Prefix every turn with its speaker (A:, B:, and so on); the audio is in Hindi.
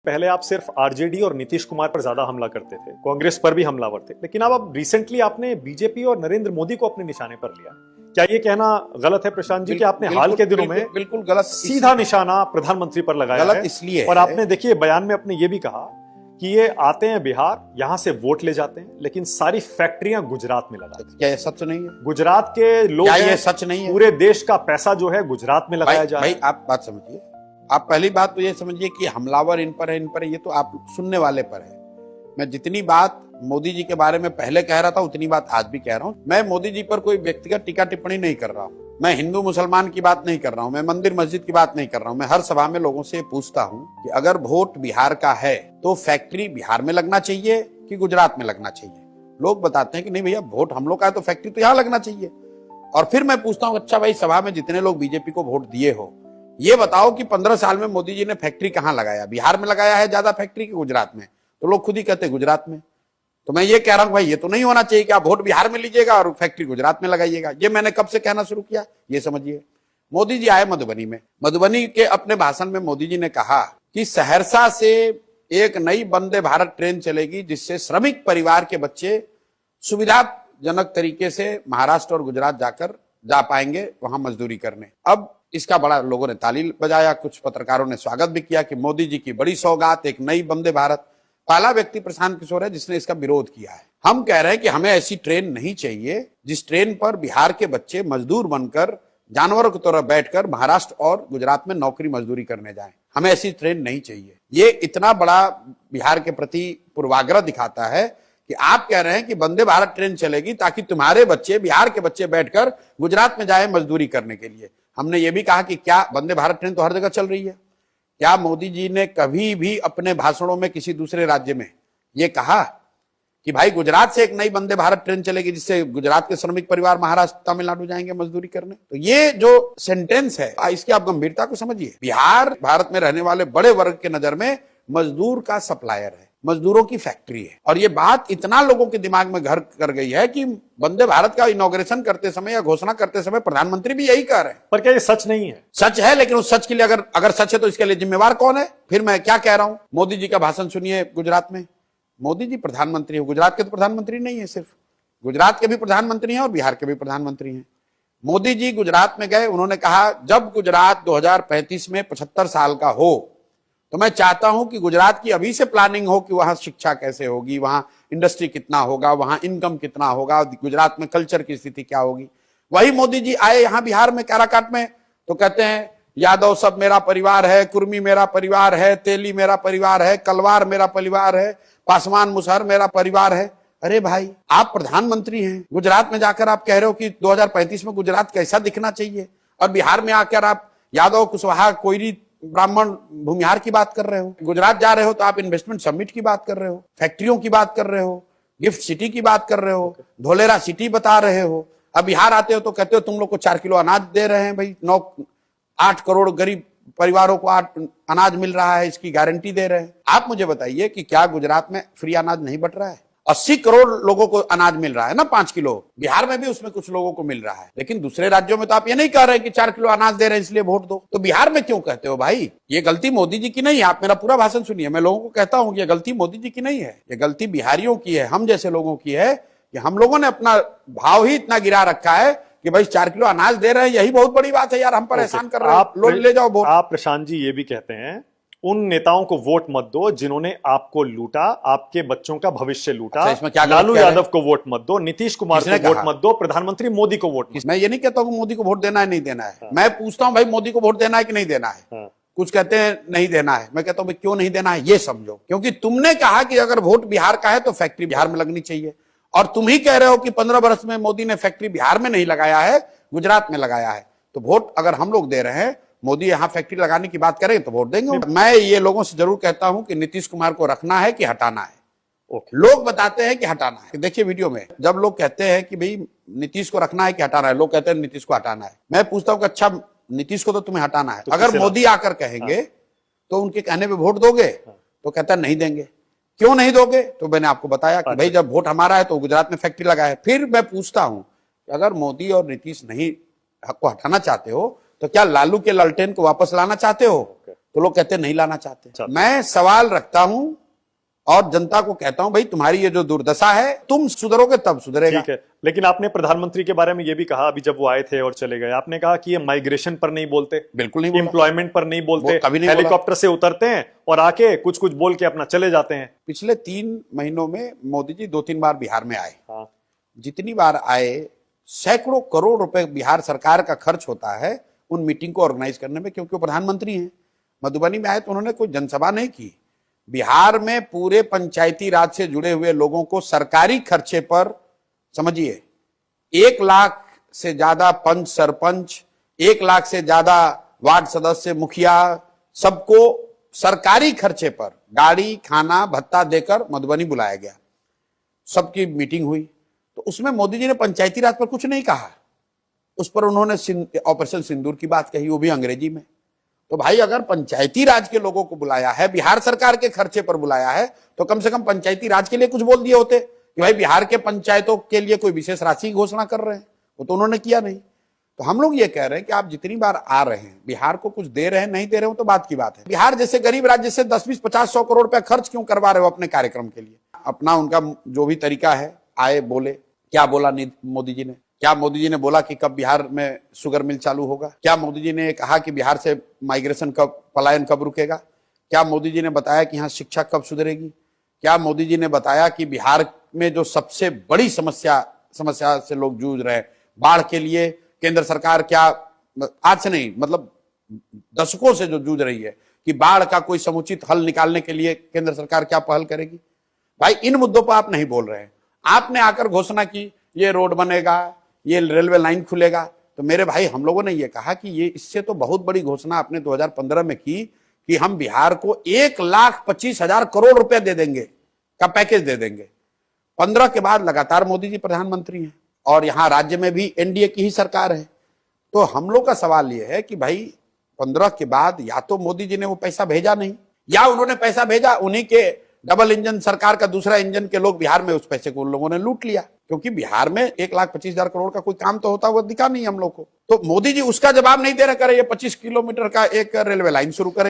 A: पहले आप सिर्फ आरजेडी और नीतीश कुमार पर ज्यादा हमला करते थे, कांग्रेस पर भी हमलावर थे, लेकिन अब रिसेंटली आपने बीजेपी और नरेंद्र मोदी को अपने निशाने पर लिया। क्या ये कहना गलत है प्रशांत जी कि आपने हाल के दिनों में
B: बिल्कुल गलत
A: सीधा निशाना प्रधानमंत्री पर लगाया
B: गलत
A: है?
B: इसलिए
A: और आपने देखिए बयान में अपने ये भी कहा कि ये आते हैं बिहार, यहां से वोट ले जाते हैं, लेकिन सारी फैक्ट्रियां गुजरात में लगाते हैं।
B: क्या ये सच नहीं है?
A: गुजरात के लोग
B: क्या ये सच नहीं है?
A: पूरे देश का पैसा जो है गुजरात में लगाया जा रहा है।
B: भाई आप बात समझिए, आप पहली बात तो ये समझिए कि हमलावर इन पर है, ये तो आप सुनने वाले पर है। मैं जितनी बात मोदी जी के बारे में पहले कह रहा था उतनी बात आज भी कह रहा हूं। मैं मोदी जी पर कोई व्यक्तिगत टीका टिप्पणी नहीं कर रहा हूं, मैं हिंदू मुसलमान की बात नहीं कर रहा हूं, मैं मंदिर मस्जिद की बात नहीं कर रहा हूं। मैं हर सभा में लोगों से पूछता हूं कि अगर वोट बिहार का है तो फैक्ट्री बिहार में लगना चाहिए कि गुजरात में लगना चाहिए? लोग बताते हैं कि नहीं भैया, वोट हम लोग का है तो फैक्ट्री तो यहां लगना चाहिए। और फिर मैं पूछता हूं, अच्छा भाई सभा में जितने लोग बीजेपी को वोट दिए हो, ये बताओ कि 15 साल में मोदी जी ने फैक्ट्री कहां लगाया? बिहार में लगाया है ज्यादा फैक्ट्री की गुजरात में? तो लोग खुद ही कहते हैं गुजरात में। तो मैं ये कह रहा हूं भाई, ये तो नहीं होना चाहिए कि आप वोट बिहार में लीजिएगा और फैक्ट्री गुजरात में लगाइएगा। ये मैंने कब से कहना शुरू किया, ये समझिए। मोदी जी आए मधुबनी में, मधुबनी के अपने भाषण में मोदी जी ने कहा कि सहरसा से एक नई वंदे भारत ट्रेन चलेगी जिससे श्रमिक परिवार के बच्चे सुविधाजनक तरीके से महाराष्ट्र और गुजरात जा पाएंगे वहां मजदूरी करने। अब इसका बड़ा लोगों ने ताली बजाया, कुछ पत्रकारों ने स्वागत भी किया कि मोदी जी की बड़ी सौगात, एक नई वंदे भारत। पहला व्यक्ति प्रशांत किशोर है जिसने इसका विरोध किया है। हम कह रहे हैं कि हमें ऐसी ट्रेन नहीं चाहिए जिस ट्रेन पर बिहार के बच्चे मजदूर बनकर, जानवरों की तरह बैठकर महाराष्ट्र और गुजरात में नौकरी मजदूरी करने जाएं। हमें ऐसी ट्रेन नहीं चाहिए। ये इतना बड़ा बिहार के प्रति पूर्वाग्रह दिखाता है कि आप कह रहे हैं कि वंदे भारत ट्रेन चलेगी ताकि तुम्हारे बच्चे, बिहार के बच्चे बैठकर गुजरात में जाए मजदूरी करने के लिए। हमने ये भी कहा कि क्या वंदे भारत ट्रेन तो हर जगह चल रही है? क्या मोदी जी ने कभी भी अपने भाषणों में किसी दूसरे राज्य में ये कहा कि भाई गुजरात से एक नई वंदे भारत ट्रेन चलेगी जिससे गुजरात के श्रमिक परिवार महाराष्ट्र, तमिलनाडु जाएंगे मजदूरी करने? तो ये जो सेंटेंस है, इसकी आप गंभीरता को समझिए। बिहार भारत में रहने वाले बड़े वर्ग के नजर में मजदूर का सप्लायर है, मजदूरों की फैक्ट्री है। और ये बात इतना लोगों के दिमाग में घर कर गई है कि वंदे भारत का इनॉग्रेशन करते समय या घोषणा करते समय प्रधानमंत्री भी यही कह रहे हैं।
A: पर क्या ये सच नहीं है?
B: सच है, लेकिन उस सच के लिए अगर सच है तो इसके लिए जिम्मेवार कौन है? फिर मैं क्या कह रहा हूं, मोदी जी का भाषण सुनिए गुजरात में। मोदी जी प्रधानमंत्री है, गुजरात के तो प्रधानमंत्री नहीं है, सिर्फ गुजरात के भी प्रधानमंत्री हैं और बिहार के भी प्रधानमंत्री हैं। मोदी जी गुजरात में गए, उन्होंने कहा जब गुजरात 2035 में 75 साल का हो तो मैं चाहता हूं कि गुजरात की अभी से प्लानिंग हो कि वहां शिक्षा कैसे होगी, वहां इंडस्ट्री कितना होगा, वहां इनकम कितना होगा, गुजरात में कल्चर की स्थिति क्या होगी। वही मोदी जी आए यहां बिहार में काराकाट में तो कहते हैं यादव सब मेरा परिवार है, कुर्मी मेरा परिवार है, तेली मेरा परिवार है, कलवार मेरा परिवार है, पासवान मुसहर मेरा परिवार है। अरे भाई, आप प्रधानमंत्री हैं, गुजरात में जाकर आप कह रहे हो कि 2035 में गुजरात कैसा दिखना चाहिए, और बिहार में आकर आप यादव, कुशवाहा, कोयरी, ब्राह्मण, भूमिहार की बात कर रहे हो। गुजरात जा रहे हो तो आप इन्वेस्टमेंट समिट की बात कर रहे हो, फैक्ट्रियों की बात कर रहे हो, गिफ्ट सिटी की बात कर रहे हो, धोलेरा सिटी बता रहे हो। अब बिहार आते हो तो कहते हो तुम लोग को 4 किलो अनाज दे रहे हैं। भाई 8 करोड़ गरीब परिवारों को अनाज मिल रहा है, इसकी गारंटी दे रहे हैं। आप मुझे बताइए कि क्या गुजरात में फ्री अनाज नहीं बट रहा है? 80 करोड़ लोगों को अनाज मिल रहा है ना, 5 किलो। बिहार में भी उसमें कुछ लोगों को मिल रहा है, लेकिन दूसरे राज्यों में तो आप ये नहीं कह रहे कि 4 किलो अनाज दे रहे हैं इसलिए वोट दो। तो बिहार में क्यों कहते हो भाई? ये गलती मोदी जी की नहीं है। आप मेरा पूरा भाषण सुनिए, मैं लोगों को कहता हूं कि ये गलती मोदी जी की नहीं है, ये गलती बिहारियों की है, हम जैसे लोगों की है कि हम लोगों ने अपना भाव ही इतना गिरा रखा है कि भाई 4 किलो अनाज दे रहे हैं, यही बहुत बड़ी बात है यार, हम पर एहसान कर रहे हैं, आप ले जाओ वोट।
A: आप प्रशांत जी ये भी कहते हैं उन नेताओं को वोट मत दो जिन्होंने आपको लूटा, आपके बच्चों का भविष्य लूटा।
B: अच्छा, इसमें क्या
A: लालू यादव को वोट मत दो, नीतीश कुमार को वोट मत दो, प्रधानमंत्री मोदी को वोट मत दो।
B: मैं ये नहीं कहता हूं मोदी को वोट देना है नहीं देना है। हाँ। मैं पूछता हूं भाई मोदी को वोट देना है कि नहीं देना है? हाँ। कुछ कहते हैं नहीं देना है, मैं कहता हूं भाई क्यों नहीं देना है ये समझो। क्योंकि तुमने कहा कि अगर वोट बिहार का है तो फैक्ट्री बिहार में लगनी चाहिए, और तुम ही कह रहे हो कि 15 वर्ष में मोदी ने फैक्ट्री बिहार में नहीं लगाया है, गुजरात में लगाया है। तो वोट अगर हम लोग दे रहे हैं, मोदी यहां फैक्ट्री लगाने की बात करें तो वोट देंगे। मैं ये लोगों से जरूर कहता हूं कि नीतीश कुमार को रखना है कि हटाना है। लोग बताते हैं कि हटाना है। देखिए वीडियो में जब लोग कहते हैं कि भाई नीतीश को रखना है कि हटाना है, लोग कहते हैं नीतीश को हटाना है। मैं पूछता हूं कि अच्छा नीतीश को तो तुम्हें हटाना है, अगर मोदी आकर कहेंगे तो उनके कहने पे वोट दोगे? तो कहता है नहीं देंगे। क्यों नहीं दोगे? तो मैंने आपको बताया कि भाई जब वोट हमारा है तो गुजरात में फैक्ट्री लगाए। फिर मैं पूछता हूं अगर मोदी और नीतीश नहीं को हटाना चाहते हो तो क्या लालू के लालटेन को वापस लाना चाहते हो? तो लोग कहते हैं नहीं लाना चाहते।
A: अच्छा।
B: मैं सवाल रखता हूं और जनता को कहता हूं, भाई तुम्हारी ये जो दुर्दशा है, तुम सुधरोगे तब सुधरेगा।
A: ठीक है, लेकिन आपने प्रधानमंत्री के बारे में ये भी कहा, अभी जब वो आए थे और चले गए, आपने कहा कि ये माइग्रेशन पर नहीं बोलते,
B: बिल्कुल नहीं बोला।
A: एम्प्लॉयमेंट पर नहीं बोलते,
B: वो कभी नहीं बोला।
A: हेलीकॉप्टर से उतरते हैं और आके कुछ कुछ बोल के अपना चले जाते हैं।
B: पिछले 3 महीनों में मोदी जी 2-3 बार बिहार में आए।
A: हाँ।
B: जितनी बार आए, सैकड़ों करोड़ रुपए बिहार सरकार का खर्च होता है उन मीटिंग को ऑर्गेनाइज करने में, क्योंकि वो प्रधानमंत्री हैं। मधुबनी में आए तो उन्होंने कोई जनसभा नहीं की। बिहार में पूरे पंचायती राज से जुड़े हुए लोगों को सरकारी खर्चे पर, समझिए, 1 लाख से ज्यादा पंच सरपंच, 1 लाख से ज्यादा वार्ड सदस्य, मुखिया, सबको सरकारी खर्चे पर गाड़ी, खाना, भत्ता देकर मधुबनी बुलाया गया। सबकी मीटिंग हुई, तो उसमें मोदी जी ने पंचायती राज पर कुछ नहीं कहा। उस पर उन्होंने ऑपरेशन सिंदूर की बात कही, वो भी अंग्रेजी में। तो भाई अगर पंचायती राज के लोगों को बुलाया है, बिहार सरकार के खर्चे पर बुलाया है, तो कम से कम पंचायती राज के लिए कुछ बोल दिए होते कि भाई बिहार के पंचायतों के लिए कोई विशेष राशि की घोषणा कर रहे हैं। वो तो उन्होंने किया नहीं। तो हम लोग ये कह रहे हैं कि आप जितनी बार आ रहे हैं, बिहार को कुछ दे रहे हैं, नहीं दे रहे हो तो बात की बात है। बिहार जैसे गरीब राज्य से 10, 20, 50, 100 करोड़ रुपया खर्च क्यों करवा रहे हो अपने कार्यक्रम के लिए? अपना उनका जो भी तरीका है, आए बोले। क्या बोला मोदी जी ने? क्या मोदी जी ने बोला कि कब बिहार में शुगर मिल चालू होगा? क्या मोदी जी ने कहा कि बिहार से माइग्रेशन कब, पलायन कब रुकेगा? क्या मोदी जी ने बताया कि यहाँ शिक्षा कब सुधरेगी? क्या मोदी जी ने बताया कि बिहार में जो सबसे बड़ी समस्या से लोग जूझ रहे हैं, बाढ़ के लिए केंद्र सरकार क्या, आज से नहीं मतलब दशकों से जो जूझ रही है, कि बाढ़ का कोई समुचित हल निकालने के लिए केंद्र सरकार क्या पहल करेगी? भाई इन मुद्दों पर आप नहीं बोल रहे हैं। आपने आकर घोषणा की ये रोड बनेगा, ये रेलवे लाइन खुलेगा। तो मेरे भाई, हम लोगों ने ये कहा कि ये इससे तो बहुत बड़ी घोषणा आपने 2015 में की कि हम बिहार को 1,25,000 करोड़ रुपए दे देंगे का पैकेज दे देंगे। 15 के बाद लगातार मोदी जी प्रधानमंत्री हैं और यहाँ राज्य में भी एनडीए की ही सरकार है। तो हम लोग का सवाल ये है कि भाई 15 के बाद या तो मोदी जी ने वो पैसा भेजा नहीं, या उन्होंने पैसा भेजा, उन्हीं के डबल इंजन सरकार का दूसरा इंजन के लोग बिहार में उस पैसे को उन लोगों ने लूट लिया। क्योंकि बिहार में 1,25,000 करोड़ का कोई काम तो होता हुआ दिखा नहीं हम लोग को। तो मोदी जी उसका जवाब नहीं दे रहे, करे ये 25 किलोमीटर का एक रेलवे लाइन शुरू करे।